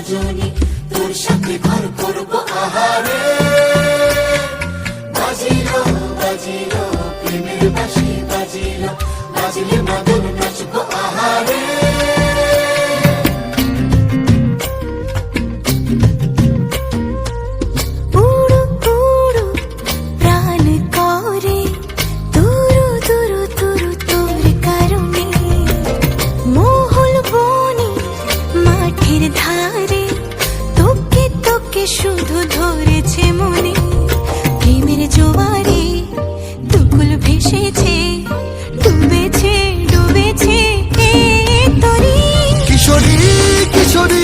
রজনী, তোর সাথে ঘর করবো আহারে। বাজিলো বাজিলো প্রেমের বাঁশি, বাজিলো বাজলে মাদল নাচবো আহারে। শুধু ধরেছে মনে প্রেমের জোয়ারে, দুকুল ভেসেছে, ডুবেছে ডুবেছে তরি। কিশোরী কিশোরী